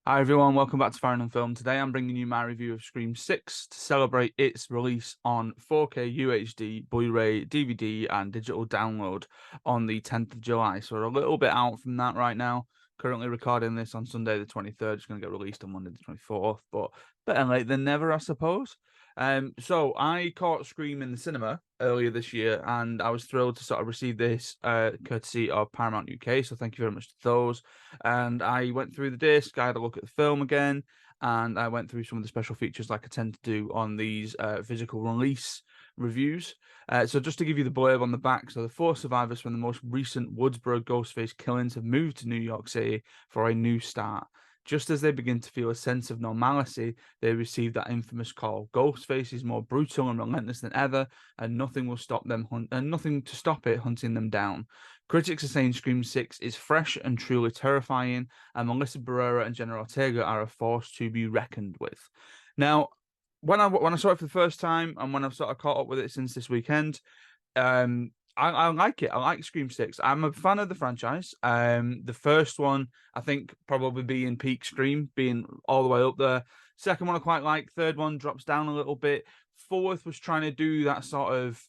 Hi everyone, welcome back to Farrand Film. Today I'm bringing you my review of Scream 6 to celebrate its release on 4K UHD, Blu-ray, DVD, and digital download on the 10th of July. So we're a little bit out from that right now. Currently recording this on Sunday the 23rd. It's going to get released on Monday the 24th, but better late than never, I suppose. So I caught Scream in the cinema earlier this year, and I was thrilled to sort of receive this courtesy of Paramount UK. So thank you very much to those. And I went through the disc, I had a look at the film again, and I went through some of the special features like I tend to do on these physical release reviews. So just to give you the blurb on the back, so the four survivors from the most recent Woodsboro Ghostface killings have moved to New York City for a new start. Just as they begin to feel a sense of normalcy, they receive that infamous call. Ghostface is more brutal and relentless than ever, and nothing will stop them and nothing to stop it hunting them down. Critics are saying Scream 6 is fresh and truly terrifying, and Melissa Barrera and Jenna Ortega are a force to be reckoned with. Now, when I saw it for the first time, and when I've sort of caught up with it since this weekend, I like it. I like Scream 6. I'm a fan of the franchise. The first one, I think, probably being peak Scream, being all the way up there. Second one, I quite like. Third one drops down a little bit. Fourth was trying to do that sort of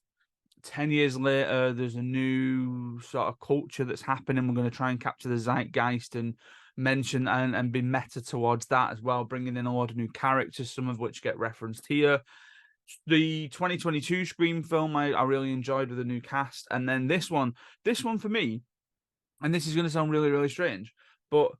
10 years later, there's a new sort of culture that's happening. We're going to try and capture the zeitgeist and mention and be meta towards that as well, bringing in a lot of new characters, some of which get referenced here. The 2022 Scream film, I really enjoyed with the new cast. And then this one for me, and this is going to sound really, really strange, but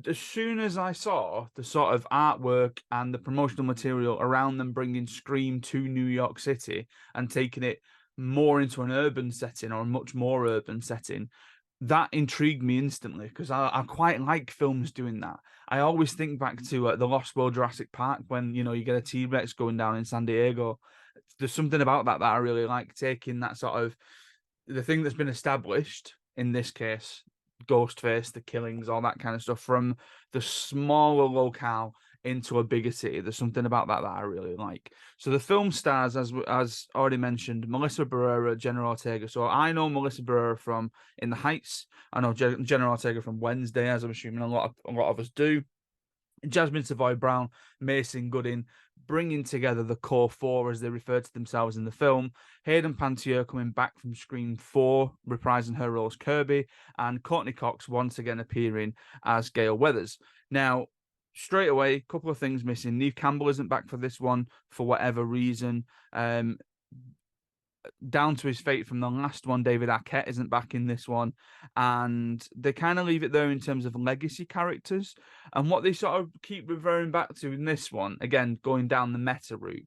as soon as I saw the sort of artwork and the promotional material around them bringing Scream to New York City and taking it more into an urban setting or a much more urban setting, that intrigued me instantly because I quite like films doing that. I always think back to the Lost World Jurassic Park when you get a T-Rex going down in San Diego. There's something about that I really like, taking that sort of the thing that's been established, in this case, Ghostface, the killings, all that kind of stuff, from the smaller locale into a bigger city. There's something about that I really like. So the film stars, as already mentioned, Melissa Barrera, Jenna Ortega. So I know Melissa Barrera from In the Heights. I know Jenna Ortega from Wednesday, as I'm assuming a lot of us do. Jasmine Savoy Brown, Mason Gooding, bringing together the core four as they refer to themselves in the film. Hayden Pantier coming back from Scream 4, reprising her role as Kirby, and Courtney Cox once again appearing as Gail Weathers. Now, straight away, a couple of things missing. Neve Campbell isn't back for this one for whatever reason. Down to his fate from the last one, David Arquette isn't back in this one. And they kind of leave it there in terms of legacy characters. And what they sort of keep referring back to in this one, again, going down the meta route,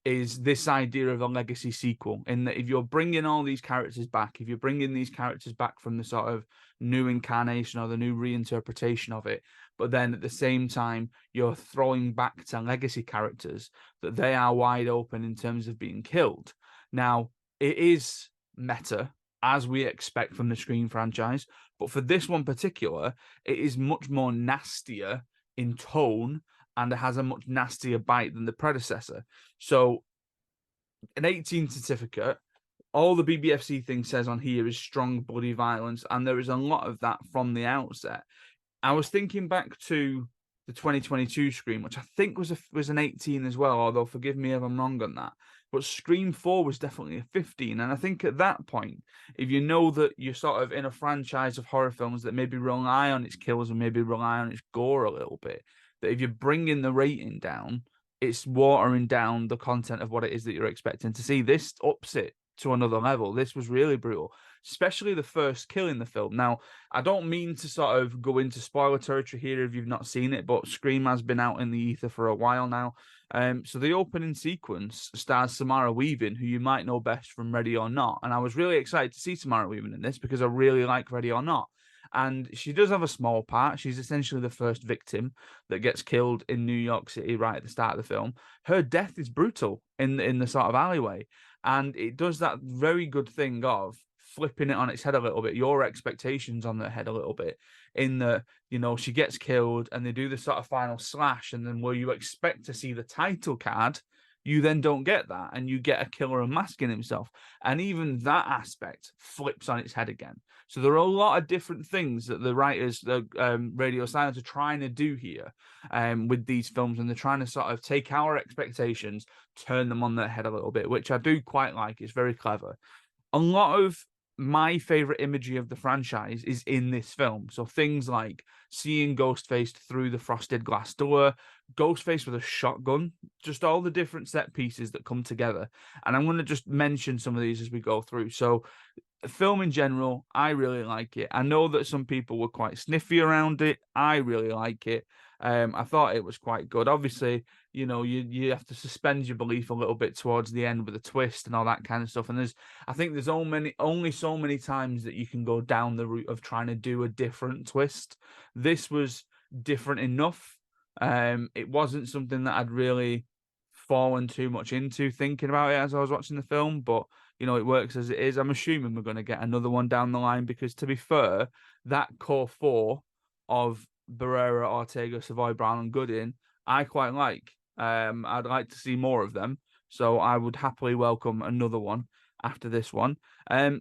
is this idea of a legacy sequel. In that if you're bringing all these characters back, if you're bringing these characters back from the sort of new incarnation or the new reinterpretation of it, but then at the same time, you're throwing back to legacy characters, that they are wide open in terms of being killed. Now, it is meta, as we expect from the Scream franchise, but for this one particular, it is much more nastier in tone and it has a much nastier bite than the predecessor. So, an 18 certificate, all the BBFC thing says on here is strong bloody violence, and there is a lot of that from the outset. I was thinking back to the 2022 Scream, which I think was an 18 as well, although forgive me if I'm wrong on that. But Scream 4 was definitely a 15. And I think at that point, if you know that you're sort of in a franchise of horror films that maybe rely on its kills and maybe rely on its gore a little bit, that if you're bringing the rating down, it's watering down the content of what it is that you're expecting to see. This ups it to another level. This was really brutal, especially the first kill in the film. Now, I don't mean to sort of go into spoiler territory here if you've not seen it, but Scream has been out in the ether for a while now. So the opening sequence stars Samara Weaving, who you might know best from Ready or Not. And I was really excited to see Samara Weaving in this because I really like Ready or Not. And she does have a small part. She's essentially the first victim that gets killed in New York City right at the start of the film. Her death is brutal in the sort of alleyway. And it does that very good thing of flipping it on its head a little bit, your expectations on the head a little bit, in that, she gets killed and they do the sort of final slash, and then where you expect to see the title card, you then don't get that, and you get a killer unmasking himself. And even that aspect flips on its head again. So there are a lot of different things that the writers, the Radio Silence, are trying to do here with these films, and they're trying to sort of take our expectations, turn them on their head a little bit, which I do quite like. It's very clever. A lot of my favorite imagery of the franchise is in this film. So things like seeing Ghostface through the frosted glass door, Ghostface with a shotgun, just all the different set pieces that come together. And I'm going to just mention some of these as we go through. So the film in general, I really like it. I know that some people were quite sniffy around it. I really like it. I thought it was quite good. Obviously, you have to suspend your belief a little bit towards the end with a twist and all that kind of stuff. And I think there's only so many times that you can go down the route of trying to do a different twist. This was different enough. It wasn't something that I'd really fallen too much into thinking about it as I was watching the film, but it works as it is. I'm assuming we're going to get another one down the line because, to be fair, that core four of Barrera, Ortega, Savoy, Brown, and Goodin, I quite like. I'd like to see more of them, so I would happily welcome another one after this one.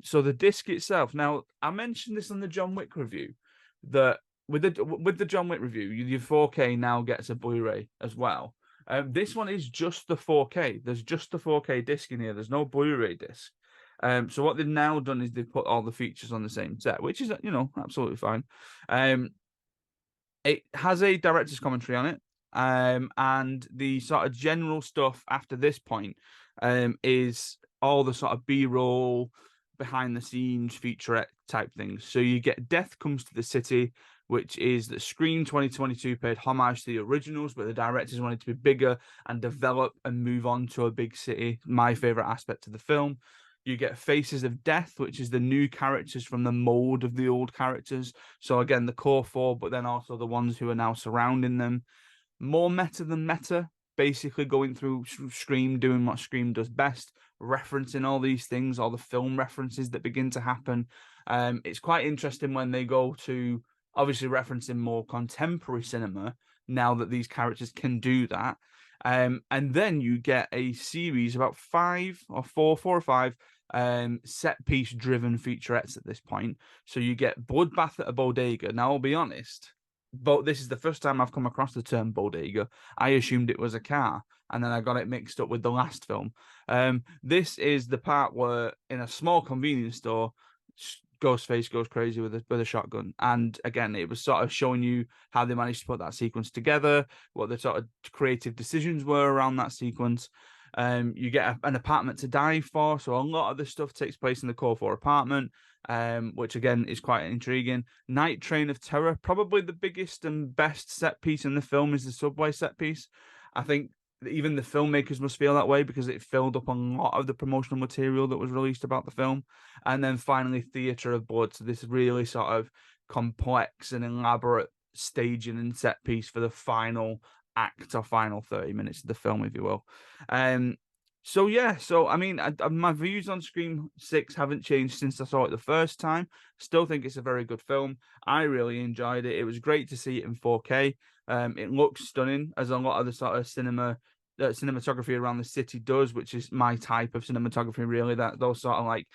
So the disc itself. Now, I mentioned this on the John Wick review that with the John Wick review, your 4K now gets a Blu-ray as well. This one is just the 4K. There's just the 4K disc in here. There's no Blu-ray disc. So what they've now done is they've put all the features on the same set, which is absolutely fine. It has a director's commentary on it, and the sort of general stuff after this point is all the sort of B-roll, behind the scenes featurette type things. So you get Death Comes to the City, which is that Scream 2022 paid homage to the originals, but the directors wanted to be bigger and develop and move on to a big city. My favorite aspect of the film. You get Faces of Death, which is the new characters from the mold of the old characters. So again, the core four, but then also the ones who are now surrounding them. More meta than meta, basically going through Scream, doing what Scream does best, referencing all these things, all the film references that begin to happen. It's quite interesting when they go to obviously referencing more contemporary cinema now that these characters can do that. And then you get a series about four or five set piece driven featurettes at this point. So you get Bloodbath at a Bodega. Now, I'll be honest, but this is the first time I've come across the term bodega. I assumed it was a car, and then I got it mixed up with the last film. This is the part where, in a small convenience store, Ghostface goes crazy with a shotgun, and again, it was sort of showing you how they managed to put that sequence together, what the sort of creative decisions were around that sequence. You get an apartment to die for, so a lot of the stuff takes place in the core four apartment, which again is quite intriguing. Night Train of Terror, probably the biggest and best set piece in the film is the subway set piece. I think even the filmmakers must feel that way because it filled up a lot of the promotional material that was released about the film. And then finally, Theatre of Blood, so this really sort of complex and elaborate staging and set piece for the final act or final 30 minutes of the film, if you will. So I mean, my views on Scream 6 haven't changed since I saw it the first time. Still think it's a very good film. I really enjoyed it. It was great to see it in 4K. It looks stunning, as a lot of the sort of cinematography around the city does, which is my type of cinematography, really. That those sort of like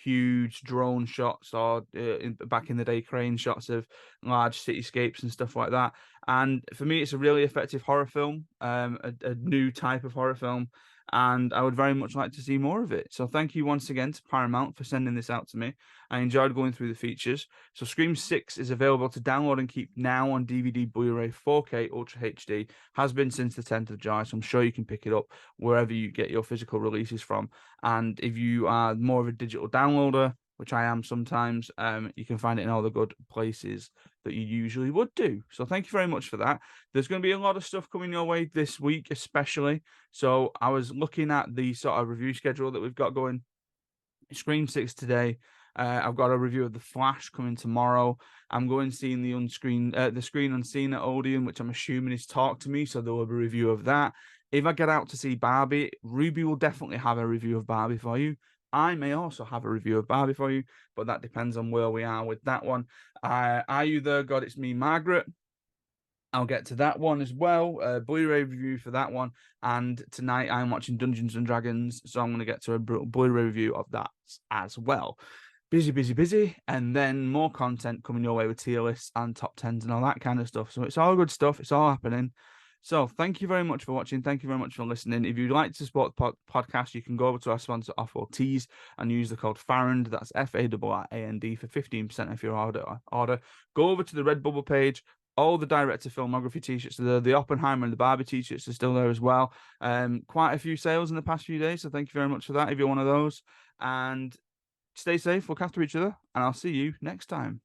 huge drone shots or back in the day crane shots of large cityscapes and stuff like that. And for me, it's a really effective horror film, a new type of horror film, and I would very much like to see more of it. So thank you once again to Paramount for sending this out to me. I enjoyed going through the features. So Scream 6 is available to download and keep now on DVD, Blu-ray, 4K, Ultra HD. Has been since the 10th of July, so I'm sure you can pick it up wherever you get your physical releases from. And if you are more of a digital downloader, which I am sometimes, you can find it in all the good places that you usually would do. So thank you very much for that. There's going to be a lot of stuff coming your way this week, especially. So I was looking at the sort of review schedule that we've got going. Scream 6 today. I've got a review of The Flash coming tomorrow. I'm going seeing the Screen Unseen at Odeon, which I'm assuming is Talk to Me, so there will be a review of that. If I get out to see Barbie, Ruby will definitely have a review of Barbie for you. I may also have a review of Barbie for you, but that depends on where we are with that one. Are you there, God? It's me, Margaret. I'll get to that one as well. Blu-ray review for that one. And tonight I'm watching Dungeons and Dragons, so I'm going to get to a Blu-ray review of that as well. Busy, busy, busy. And then more content coming your way with tier lists and top tens and all that kind of stuff. So it's all good stuff. It's all happening. So thank you very much for watching. Thank you very much for listening. If you'd like to support the podcast, you can go over to our sponsor, Offworld Tees, and use the code Farrand. That's FARRAND for 15% off your order. Go over to the Redbubble page. All the director filmography t-shirts are there. The Oppenheimer and the Barbie t-shirts are still there as well. Quite a few sales in the past few days, so thank you very much for that if you're one of those. And stay safe, look after each other, and I'll see you next time.